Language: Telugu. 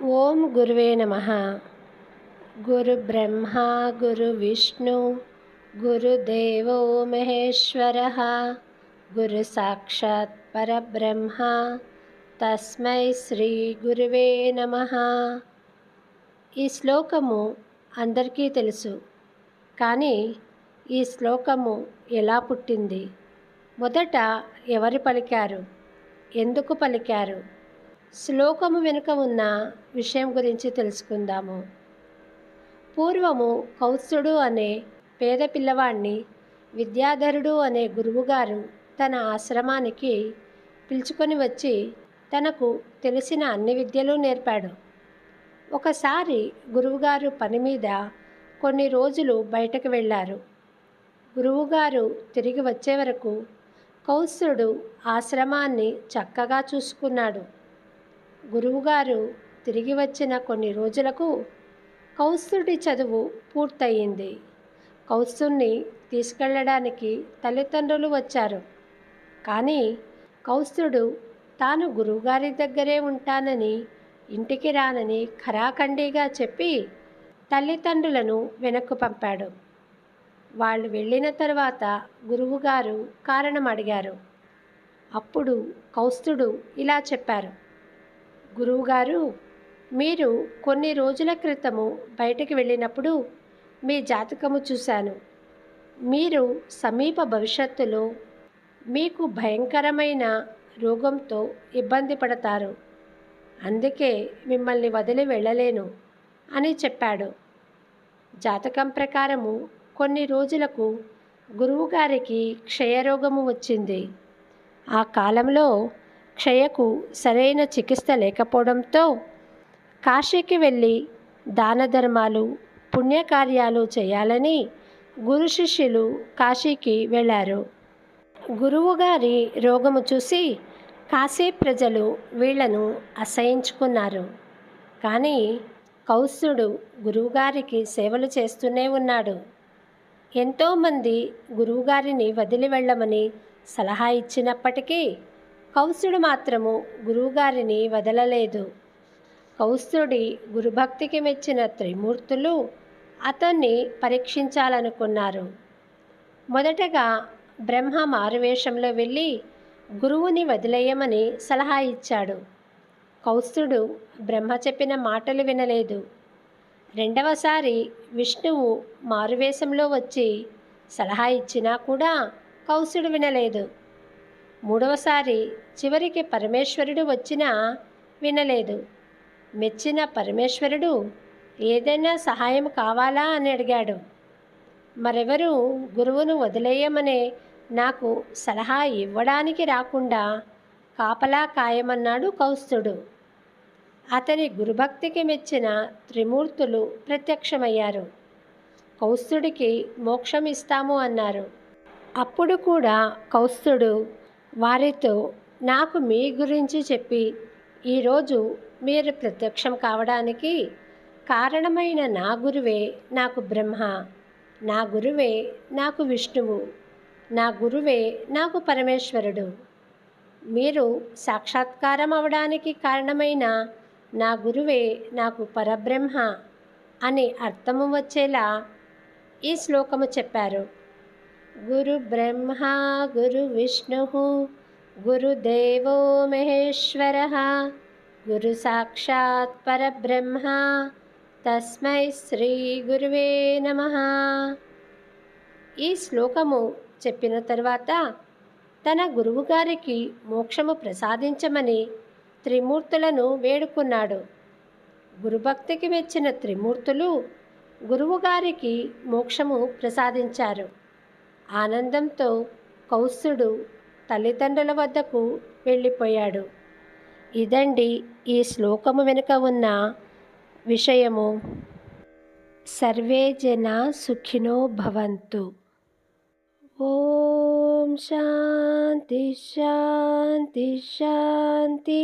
ఓం గురువే నమః. గురు బ్రహ్మ గురు విష్ణు గురుదేవో మహేశ్వరః. గురు సాక్షాత్ పరబ్రహ్మ తస్మై శ్రీ గురువే నమః. ఈ శ్లోకము అందరికీ తెలుసు, కానీ ఈ శ్లోకము ఎలా పుట్టింది, మొదట ఎవరు పలికారు, ఎందుకు పలికారు, శ్లోకము వెనుక ఉన్న విషయం గురించి తెలుసుకుందాము. పూర్వము కౌత్సుడు అనే పేద పిల్లవాడిని విద్యాధరుడు అనే గురువుగారు తన ఆశ్రమానికి పిలుచుకొని వచ్చి తనకు తెలిసిన అన్ని విద్యలు నేర్పాడు. ఒకసారి గురువుగారు పని మీద కొన్ని రోజులు బయటకు వెళ్ళారు. గురువుగారు తిరిగి వచ్చే వరకు కౌత్సుడు ఆశ్రమాన్ని చక్కగా చూసుకున్నాడు. గురువుగారు తిరిగి వచ్చిన కొన్ని రోజులకు కౌత్సుడి చదువు పూర్తయింది. కౌత్సుడిని తీసుకెళ్ళడానికి తల్లిదండ్రులు వచ్చారు. కానీ కౌత్సుడు తాను గురువుగారి దగ్గరే ఉంటానని, ఇంటికి రానని ఖరాఖండిగా చెప్పి తల్లిదండ్రులను వెనక్కు పంపాడు. వాళ్ళు వెళ్ళిన తర్వాత గురువుగారు కారణం అడిగారు. అప్పుడు కౌత్సుడు ఇలా చెప్పారు: గురువుగారు, మీరు కొన్ని రోజుల క్రితము బయటికి వెళ్ళినప్పుడు మీ జాతకము చూశాను. మీరు సమీప భవిష్యత్తులో మీకు భయంకరమైన రోగంతో ఇబ్బంది పడతారు. అందుకే మిమ్మల్ని వదిలి వెళ్ళలేను అని చెప్పాడు. జాతకం ప్రకారము కొన్ని రోజులకు గురువుగారికి క్షయరోగము వచ్చింది. ఆ కాలంలో క్షయకు సరైన చికిత్స లేకపోవడంతో కాశీకి వెళ్ళి దాన ధర్మాలు, పుణ్యకార్యాలు చేయాలని గురు శిష్యులు కాశీకి వెళ్ళారు. గురువుగారి రోగము చూసి కాశీ ప్రజలు వీళ్లను అసహించుకున్నారు. కానీ కౌత్సుడు గురువుగారికి సేవలు చేస్తూనే ఉన్నాడు. ఎంతోమంది గురువుగారిని వదిలి వెళ్ళమని సలహా ఇచ్చినప్పటికీ కౌత్సుడు మాత్రము గురువుగారిని వదలలేదు. కౌత్సుడి గురుభక్తికి మెచ్చిన త్రిమూర్తులు అతన్ని పరీక్షించాలనుకున్నారు. మొదటగా బ్రహ్మ మారువేషంలో వెళ్ళి గురువుని వదిలేయమని సలహా ఇచ్చాడు. కౌత్సుడు బ్రహ్మ చెప్పిన మాటలు వినలేదు. రెండవసారి విష్ణువు మారువేషంలో వచ్చి సలహా ఇచ్చినా కూడా కౌత్సుడు వినలేదు. మూడవసారి చివరికి పరమేశ్వరుడు వచ్చినా వినలేదు. మెచ్చిన పరమేశ్వరుడు ఏదైనా సహాయం కావాలా అని అడిగాడు. మరెవరు గురువును వదిలేయమనే నాకు సలహా ఇవ్వడానికి రాకుండా కాపలా కాయమన్నాడు కౌత్సుడు. అతని గురుభక్తికి మెచ్చిన త్రిమూర్తులు ప్రత్యక్షమయ్యారు. కౌత్సుడికి మోక్షం ఇస్తాము అన్నారు. అప్పుడు కూడా కౌత్సుడు వారితో, నాకు మీ గురించి చెప్పి ఈరోజు మీరు ప్రత్యక్షం కావడానికి కారణమైన నా గురువే నాకు బ్రహ్మ, నా గురువే నాకు విష్ణువు, నా గురువే నాకు పరమేశ్వరుడు. మీరు సాక్షాత్కారం అవడానికి కారణమైన నా గురువే నాకు పరబ్రహ్మ అని అర్థము వచ్చేలా ఈ శ్లోకము చెప్పారు. గురు బ్రహ్మ గురు విష్ణు గురుదేవో మహేశ్వరః. గురు సాక్షాత్ పరబ్రహ్మ తస్మై శ్రీ గురువే నమః. ఈ శ్లోకము చెప్పిన తర్వాత తన గురువుగారికి మోక్షము ప్రసాదించమని త్రిమూర్తులను వేడుకున్నాడు. గురుభక్తికి మెచ్చిన త్రిమూర్తులు గురువుగారికి మోక్షము ప్రసాదించారు. ఆనందంతో కౌత్సుడు తల్లిదండ్రుల వద్దకు వెళ్ళిపోయాడు. ఇదండి ఈ శ్లోకము వెనుక ఉన్న విషయము. సర్వే జనా సుఖినో భవంతు. ఓం శాంతి శాంతి శాంతి.